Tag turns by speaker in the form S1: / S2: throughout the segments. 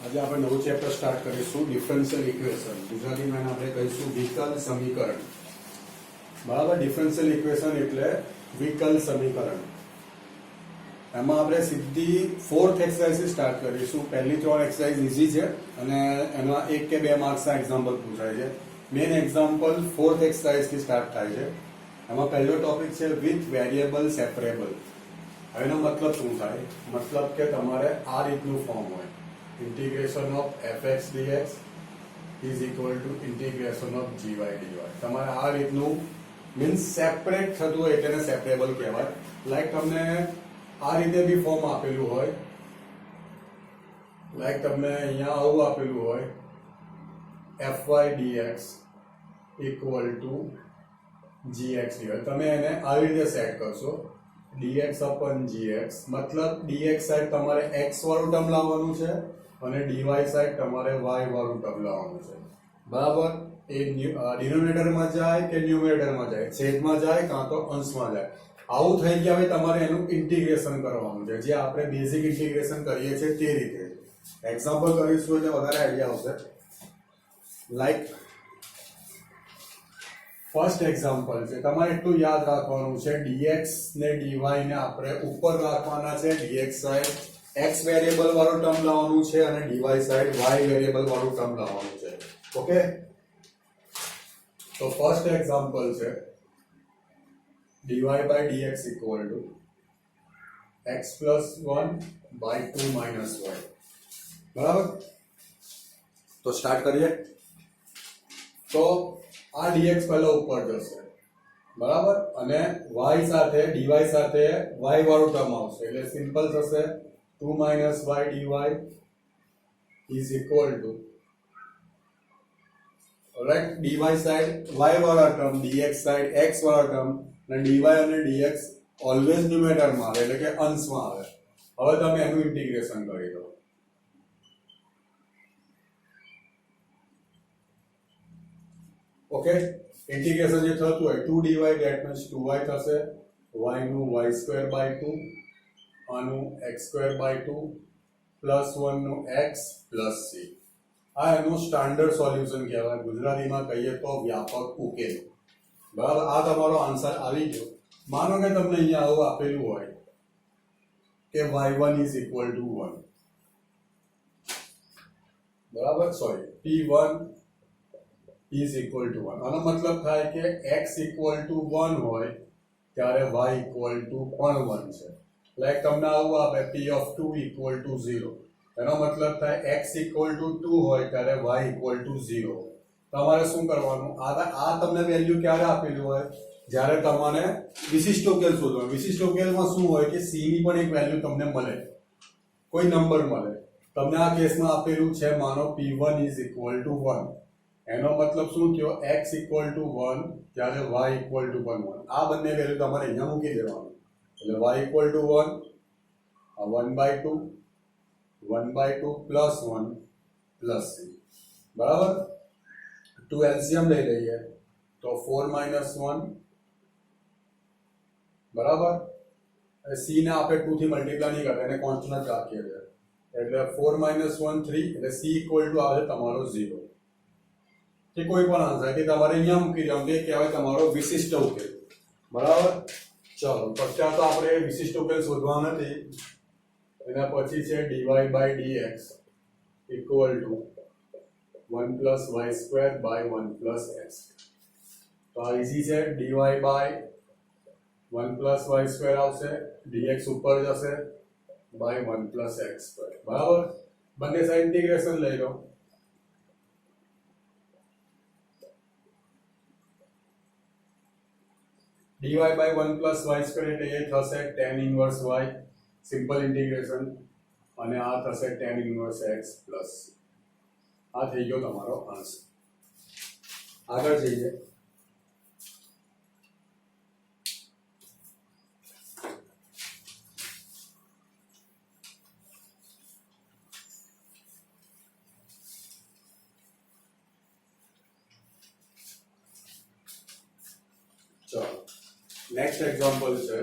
S1: આજે આપણે નવું ચેપ્ટર સ્ટાર્ટ કરીશું ડિફરન્શિયલ ઇક્વેશન. ગુજરાતીમાં એને આપણે કહીશું વિકલ સમીકરણ. બરાબર, ડિફરન્શિયલ ઇક્વેશન એટલે વિકલ સમીકરણ. એમાં આપણે સીધી ફોર્થ એક્સરસાઇઝથી સ્ટાર્ટ કરીશું. પહેલી 3 એક્સરસાઇઝ ઇઝી છે અને એમાં 1 કે 2 માર્ક્સના એક્ઝામ્પલ પૂછાય છે. મેઇન એક્ઝામ્પલ ફોર્થ એક્સરસાઇઝથી સ્ટાર્ટ થાય છે. એમાં પહેલો ટોપિક છે વિથ વેરિયેબલ સેપરેબલ. હવે એનો મતલબ શું થાય? મતલબ કે તમારે આ રીતનું ફોર્મ હોય, integration of fx dx is equal to integration of gy dy. તમારે આ રીતનું મીન્સ સેપરેટ થતું હોય એટલે સેપરેબલ કહેવાય. લાઈક તમને આ રીતે બી ફોર્મ આપેલું હોય, લાઈક તમને અહીંયા આવું આપેલું હોય fy dx equal to gx dy. તમે એને આવી રીતે સેટ કરશો dx upon gx, મતલબ dx સાઈડ તમારે x વાળું ટર્મ લાવવાનું છે અને dy સાઈડ તમારે y વાળું ટર્મ લાવવાનું છે. બરાબર, એ ડિનોમિનેટરમાં જાય કે ન્યુમેરેટરમાં જાય, છેદમાં જાય કાં તો અંશમાં જાય. આવું થઈ ગયા હવે તમારે એનું ઇન્ટિગ્રેશન કરવાનું છે, જે આપણે બેઝિક ઇન્ટિગ્રેશન કરીએ છીએ તે રીતે. એક્ઝામ્પલ કરીશું એટલે વધારે આઈડિયા આવશે. લાઈક ફર્સ્ટ એક્ઝામ્પલ છે, તમારે એટલું યાદ રાખવાનું છે dx ને dy ને આપણે ઉપર રાખવાના છે. dx સાઈડ x વેરિયેબલ વાળું ટર્મ લાવવાનું છે અને dy સાઈડ y વેરિયેબલ વાળું ટર્મ લાવવાનું છે. ઓકે, તો ફર્સ્ટ એક્ઝામ્પલ છે dy by dx equal to x plus 1 by 2 minus y. બરાબર, તો સ્ટાર્ટ કરીએ. તો આ dx પહેલા ઉપર જશે, બરાબર, અને y સાથે dy સાથે y વાળું ટર્મ આવશે એટલે સિમ્પલ થશે 2 minus y dy is equal to, right, dy side y વાળા ટર્મ, dx સાઈડ x વાળા ટર્મ, અને dy અને dx ઓલવેઝ ન્યુમેરેટરમાં આવે એટલે કે અંશમાં આવે. હવે તમે એનું ઇન્ટિગ્રેશન કરી દો. ઓકે, ઇન્ટિગ્રેશન જે થતું હોય 2 dy that means 2y થશે, y નું y² by 2, આનું x² by 2 પ્લસ 1 નું x પ્લસ c. આ એનું સ્ટાન્ડર્ડ સોલ્યુશન કહેવાય, ગુજરાતીમાં કહીએ તો વ્યાપક ઉકેલ. બરાબર, આ તમારો આન્સર આવી ગયો. માનો કે તમને અહીંયા આવું આપેલું હોય કે y1 is equal to 1, બરાબર, sorry, p1 is equal to 1. આનો મતલબ થાય કે x equal to 1 હોય ત્યારે y equal to પણ 1 છે. લાઈક તમને આવું આપે p of 2 equal to 0, એનો મતલબ થાય x equal to 2 હોય ત્યારે y equal to 0. તમારે શું કરવાનું? આ તમને વેલ્યુ ક્યારે આપેલું હોય? જ્યારે તમારે વિશિષ્ટ ઉકેલ શોધવાનો. વિશિષ્ટ ઉકેલમાં શું હોય કે c ની પણ એક વેલ્યુ તમને મળે, કોઈ નંબર મળે. તમને આ કેસમાં આપેલું છે માનો p1 is equal to 1, એનો મતલબ શું થયો? x equal to 1 ત્યારે y equal to 1. આ બંને વેલ્યુ તમારે અહીંયા મૂકી દેવાનું એટલે y equal to 1, આ 1/2, 1/2 પ્લસ 1 પ્લસ c. બરાબર, 2 એલસીએમ લઈ લઈએ તો 4 minus 1, બરાબર. c ને આપણે 2 થી મલ્ટીપ્લાય નહીં કરતા, એને કોન્સ્ટન્ટ રાખીએ છીએ એટલે 4 minus 1 3 એટલે c equal to આવે તમારો 0. કે કોઈ પણ આન્સર કે તમારે અહીંયા મૂકી દેવાનું, તે કહેવાય તમારો વિશિષ્ટ ઉકેલ. બરાબર, ચલો પછી તો આપણે વિશિષ્ટ ઉકેલ શોધવા નથી. એના પછી છે dy by dx equal to 1 plus y² by 1 plus x. તો આ ઈઝી છે. dy by 1 plus y² આવશે, dx ઉપર જશે by 1 plus x². બરાબર, બંને સાઈડ ઇન્ટિગ્રેશન લઈ લો. dy by 1 plus y² એટલે એ થશે tan inverse y, simple integration, અને આ થશે tan inverse x પ્લસ. આ થઈ ગયો તમારો આન્સર. આગળ જઈએ. ચલો નેક્સ્ટ એક્ઝામ્પલ છે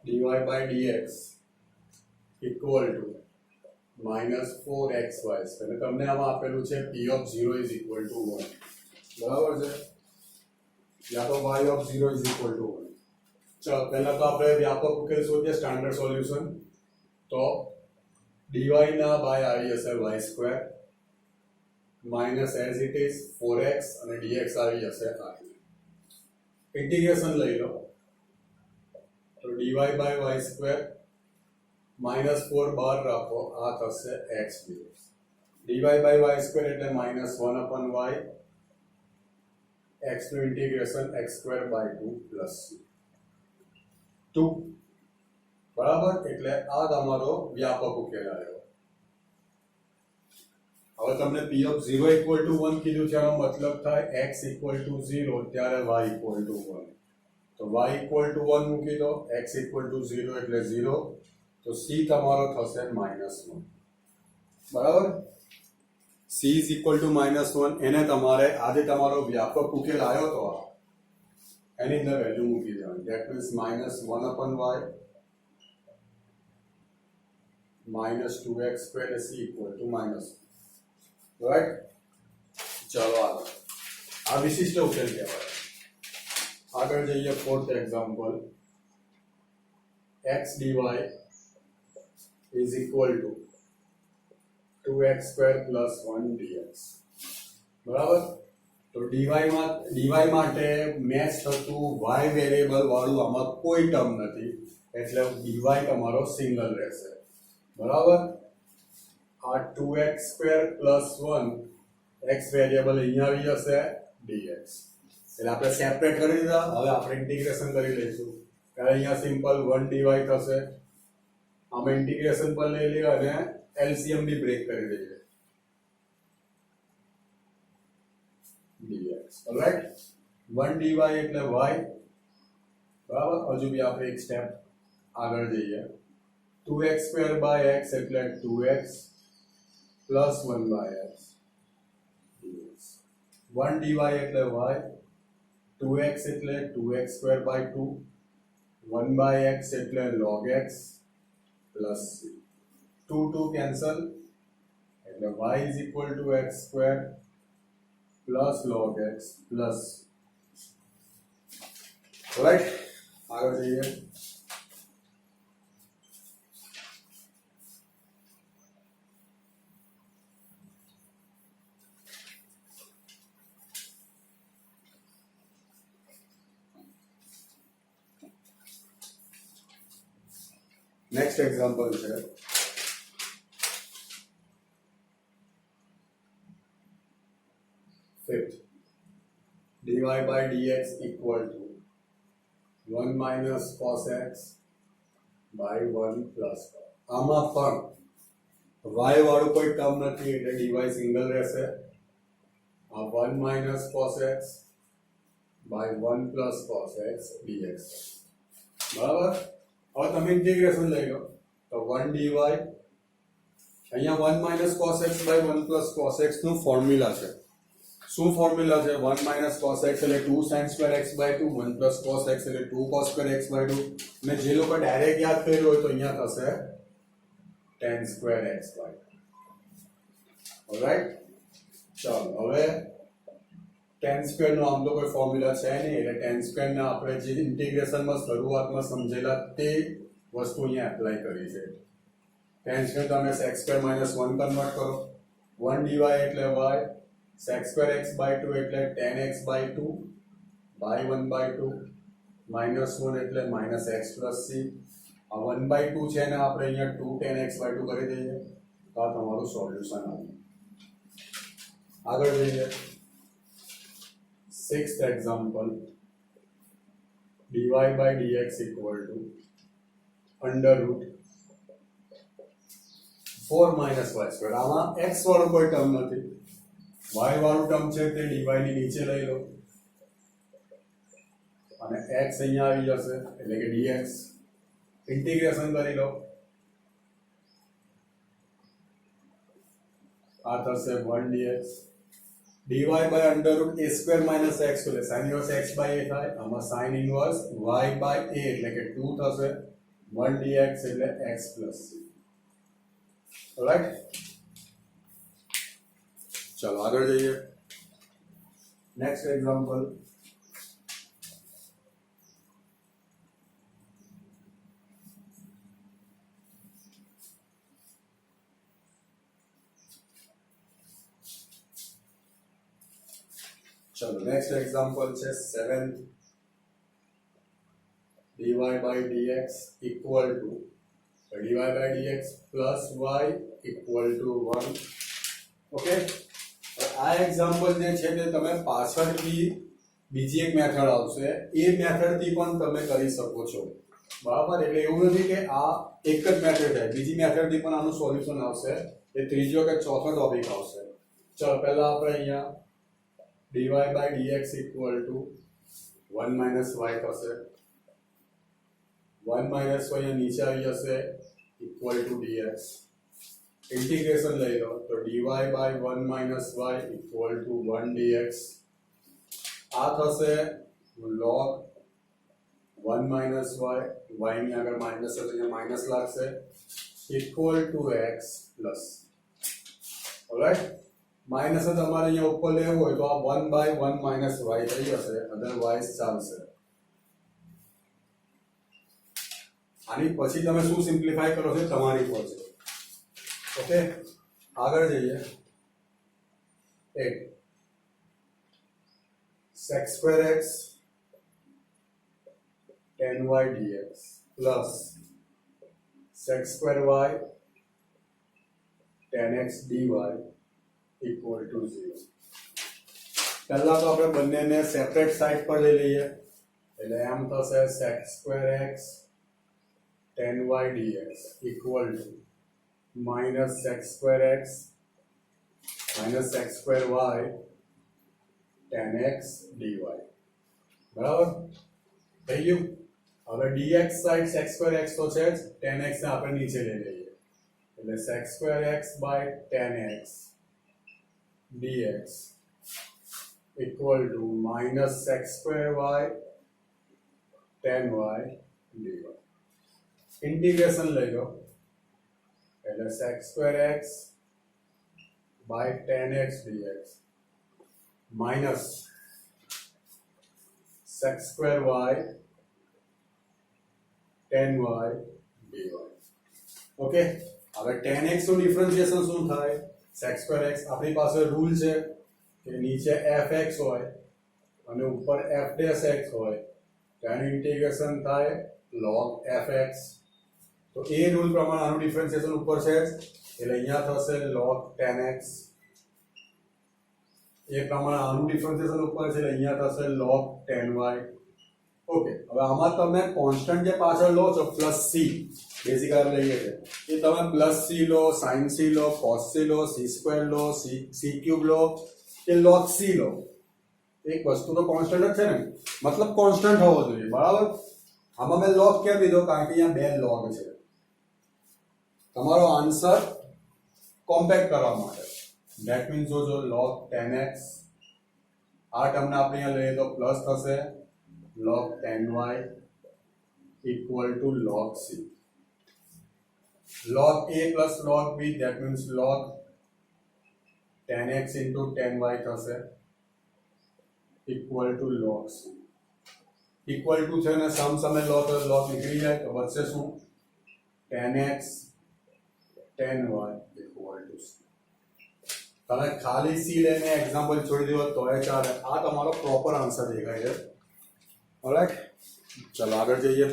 S1: dy by dx equal to minus 4xy એટલે તમને આમાં આપેલું છે p of 0 is equal to 1 બરાબર છે યા તો y of 0 is equal to 1 ચલો પહેલા તો આપણે વ્યાપક ઉકેલ શોધીએ સ્ટાન્ડર્ડ સોલ્યુશન તો dy ના બાય આવી જશે y square minus as it is 4x અને dx આવી જશે r ઇન્ટિગ્રેશન લઈ લો તો dy by y square minus 4 બાર રાખો આ થશે x dx dy by y square એટલે માઇનસ 1 upon y x નું integration x square by 2 plus 2 બરાબર એટલે આ તમારો વ્યાપક ઉકેલ આવ્યો હવે તમને p ઓફ 0 ઇક્વલ ટુ 1 કીધું છે એનો મતલબ થાય x ઇક્વલ ટુ 0 ત્યારે y ઇક્વલ ટુ 1 તો y ઇક્વલ ટુ 1 મૂકી દો x ઇક્વલ ટુ 0 એટલે 0 તો c તમારો થશે -1 બરાબર c ઇઝ ઇક્વલ ટુ -1 એને તમારે આજે તમારો વ્યાપક ઉકેલ આવ્યો તો એની અંદર વેલ્યુ મૂકી દેવાની that means -1 upon y -2x squared c equal to -1 right ચલો આ વિશિષ્ટ ઉકેલ કહેવાય આગળ જઈએ fourth example x dy is equal to 2x square plus 1 dx બરાબર તો dy માટે મેચ થતું y વેરિયેબલ વાળું આમાં કોઈ ટર્મ નથી એટલે dy તમારો સિંગલ રહેશે બરાબર આ 2x square plus 1 x variable અહીંયા આવી જશે dx એટલે આપણે સેપરેટ કરી દીધા હવે આપણે ઇન્ટિગ્રેશન કરી લઈશું ત્યારે અહીંયા સિમ્પલ 1 dy થશે આમાં ઇન્ટિગ્રેશન પર લઈ લઈએ અને LCM ની બ્રેક કરી દઈએ dx ઓલરાઈટ 1 dy એટલે y બરાબર હજુ બી આપણે એક સ્ટેપ આગળ જઈએ 2x square by x એટલે 2x plus 1 by x dx 1 dy એટલે y 2x એટલે 2x square by 2 1 by x એટલે log x plus c 2 cancel એટલે y is equal to x square plus log x plus right આગળ જઈએ next example છે fifth dy by dx equal to 1 minus cos x by 1 plus આમાં પણ y વાળું કોઈ term નથી એટલે dy સિંગલ રહેશે આ 1 minus cos x by 1 plus cos x dx બરાબર હવે તમે ઇન્ટિગ્રેશન લઈ લો તો 1 dy અહીંયા 1 minus cos x by 1 plus cos x નું ફોર્મ્યુલા છે શું ફોર્મ્યુલા છે 1 minus cos x એટલે 2 sin square x by 2 1 plus cos x એટલે 2 cos square x by 2 અને જે લોકો ડાયરેક્ટ યાદ કર્યું હોય તો અહીંયા થશે tan square x by 2 alright ચલો હવે tan square નો આમ તો કોઈ ફોર્મ્યુલા છે નહીં એટલે tan square ને આપણે જે ઇન્ટિગ્રેશનમાં શરૂઆતમાં સમજેલા તે વસ્તુ અહીંયા એપ્લાય કરી છે tan square તમે x square minus 1 કન્વર્ટ કરો 1 dy એટલે y sec square x by 2 એટલે tan x by 2 by 1 by 2 minus 1 એટલે minus x plus c આ 1 by 2 છે ને આપણે અહીંયા 2 tan x by 2 કરી દઈએ તો આ તમારું સોલ્યુશન આવ્યું આગળ જઈએ sixth example dy by dx equal to under root 4 minus y square આમાં x વાળું કોઈ ટર્મ નથી y વાળું ટર્મ છે તે dy ની નીચે લઈ લો અને x અહીંયા આવી જશે એટલે કે dx ઇન્ટિગ્રેશન કરી લો આ થશે 1 dx dy by under root a square minus x એટલે sin inverse x by a થાય આમાં sin inverse y by a એટલે કે 2 થશે 1 dx એટલે x plus c રાઈટ, ચલો આગળ જઈએ. Next example. ચલો નેક્સ્ટ એક્ઝામ્પલ છે 7 dy by dx equal to dy by dx plus y equal to 1. Okay, આ એક્ઝામ્પલ જે છે તે તમે પાછળથી બીજી એક મેથડ આવશે એ મેથડથી પણ તમે કરી શકો છો, બરાબર. એટલે એવું નથી કે આ એક જ મેથડ છે, બીજી મેથડથી પણ આનું સોલ્યુશન આવશે. એ ત્રીજો કે ચોથો ટોપિક આવશે. ચલો પહેલા આપણે અહીંયા dy by dx equal to 1 minus y થશે. 1 minus y અહીંયા નીચે આવી જશે equal to dx. ઇન્ટિગ્રેશન લઈ લો તો dy by 1 minus y equal to 1 dx. આ થશે log 1 minus y, y ની આગળ માઇનસ છે તો અહીંયા માઇનસ લાગશે, equal to x plus. Alright, minus જ તમારે અહીંયા ઉપર લેવું હોય તો આ 1 by 1 minus y થઈ જશે, અધરવાઇઝ ચાલશે. આની પછી તમે શું સિમ્પ્લિફાય કરો છો તમારી પર છે. ઓકે, આગળ જઈએ. 8 sec square x tan y dx plus sec square y tan x dy equal to 0. પહેલા તો આપણે બંનેને સેપરેટ સાઈડ પર લઈ લઈએ એટલે એમ થશે sec square x tan y dx equal to minus sec square x minus sec square y tan x dy. બરાબર થઈ ગયું. હવે dx side sec square x તો છે જ, tan x ને આપણે નીચે લઈ લઈએ એટલે sec square x by tan x dx equal to minus sec square y tan y dy. Integration લઈ લો એટલે sec square x by tan x dx minus sec square y tan y dy. Okay, હવે tan x નું differentiation શું થાય? sec square x આપણી પાસે rule છે કે નીચે fx હોય અને ઉપર f dash x હોય તો એનું ઇન્ટિગ્રેશન થાય log fx. તો એ રૂલ પ્રમાણે આનું ડિફરન્શિએશન ઉપર છે એટલે અહીંયા થશે log tan x. એ પ્રમાણે આનું ડિફરન્શિએશન ઉપર છે એટલે અહીંયા થશે log tan y. ઓકે, હવે આમાં તમે કોન્સ્ટન્ટ જે પાછળ લો છો પ્લસ c બેઝિક આ લઈએ છે એ તમે પ્લસ c લો, sin c લો, cos c લો, c સ્ક્વેર લો, c ક્યુબ લો કે log c લો, એક વસ્તુ તો કોન્સ્ટન્ટ જ છે ને, મતલબ કોન્સ્ટન્ટ હોવો જોઈએ. બરાબર, આમાં મેં log કેમ લીધો? કારણ કે અહીંયા બે log છે. તમારો આન્સર કોમ્પેક્ટ કરવા માટે ધેટ મીન્સ જો log tan x આ ટર્મને આપણે અહીંયા લઈએ તો પ્લસ થશે log tan y equal to log c. log a plus log b that means log tan x into tan y થશે equal to log c. equal to છે ને સમ સામે log નીકળી જાય તો બચશે શું? tan x tan y equal to c. તમે ખાલી c લઈને એક્ઝામ્પલ છોડી દો તો એ ચાલે. આ તમારો પ્રોપર આન્સર દેખાય છે. ઓલરાઈટ, ચલો આગળ જઈએ.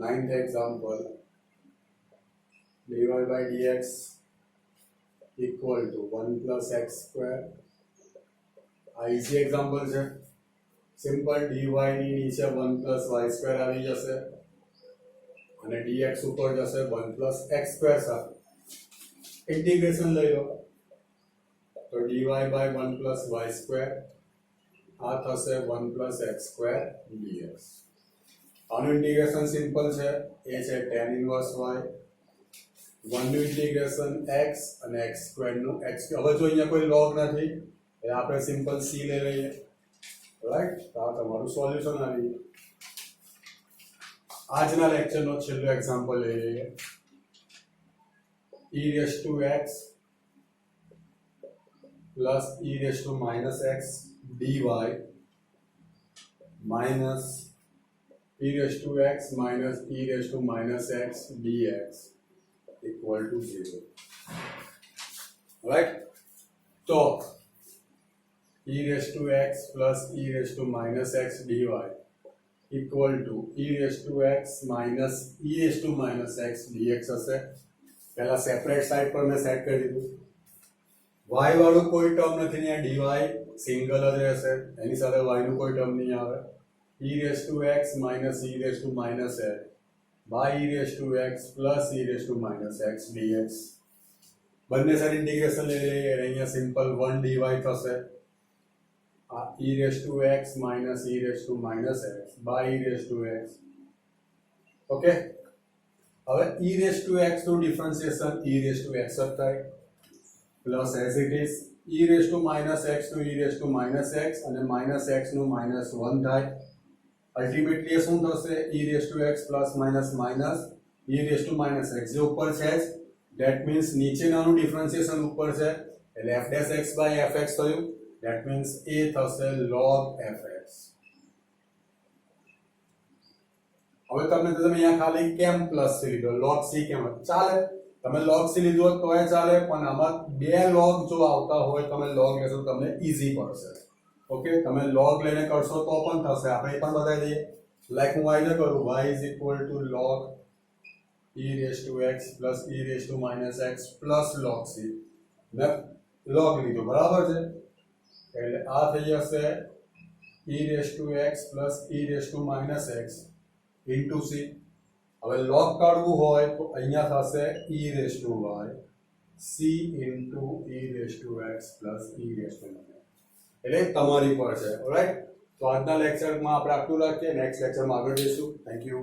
S1: Ninth example, dy by dx equal to 1 plus x square. આ easy example છે. સિમ્પલ dy ની નીચે 1 plus y square આવી જશે અને dx ઉપર જશે 1 plus x square સાથે. ઇન્ટિગ્રેશન લઈ લો તો dy by 1 plus y square આ થશે 1 plus x square dx. આનું ઇન્ટિગ્રેશન સિમ્પલ છે, એ છે tan ઇન્વર્સ y, 1 નું ઇન્ટિગ્રેશન x અને x સ્ક્વેર નું x. હવે જો અહીંયા કોઈ log નથી એટલે આપણે સિમ્પલ c લઈ લઈએ, રાઈટ. તો આ તમારું સોલ્યુશન આવી ગયું. આજના લેક્ચરનો છેલ્લો એક્ઝામ્પલ લઈ લઈએ. e raised to x plus e raised to minus x dy minus e raised to x minus e raised to minus x dx equal to 0. Right? So, e raised to x plus e raised to minus x dy equal to e raised to x minus e raised to minus x dx હશે. પહેલા separate side પર મેં set કરી દીધું. y વાળું કોઈ term નથી ને, dy સિંગલ જ રહેશે, એની સાથે y નું કોઈ ટર્મ નહીં આવે. e raised to x minus e raised to minus x by e raised to x plus e raised to minus x dx. બંને સાઈડ ઇન્ટિગ્રેશન લઈ લઈએ, અહીંયા સિમ્પલ 1 dy થશે. આ e raised to x minus e raised to minus x by e raised to x. Okay, હવે e raised to x નું differentiation e raised to x જ થાય, plus as it is e raised to minus x નું e raised to minus x અને minus x નું minus 1 થાય. Ultimately શું થશે? e raised to x plus minus minus e raised to minus x જે ઉપર છે જ, ધેટ મીન્સ નીચેનાનું ડિફરન્શિએશન ઉપર છે એટલે f dash x by fx થયું. ધેટ મીન્સ એ થશે log fx. હવે તમે અહીંયા ખાલી કેમ પ્લસ c લીધો, log c કેમ ચાલે? તમે log c લીધો તોય ચાલે, પણ આમાં બે log જો આવતા હોય તમે log લેશો તો તમને ઈઝી પડશે. ઓકે, તમે log લઈને કરશો તો પણ થશે. આપણે એ પણ બતાવી દઈએ. લાઈક હું આઈને કરું y is equal to log e raised to x plus e raised to minus x plus log c. મેં log લીધો, બરાબર છે, એટલે આ થઈ જશે e raised to x plus e raised to minus x into c. હવે log કાઢવું હોય તો અહીંયા થશે e raised to y c into e raised to x plus e raised to minus. એટલે તમારી પર છે. ઓલરાઈટ, તો આજના લેક્ચરમાં આપણે આટલું રાખીએ, નેક્સ્ટ લેક્ચરમાં આગળ જઈશું. Thank you.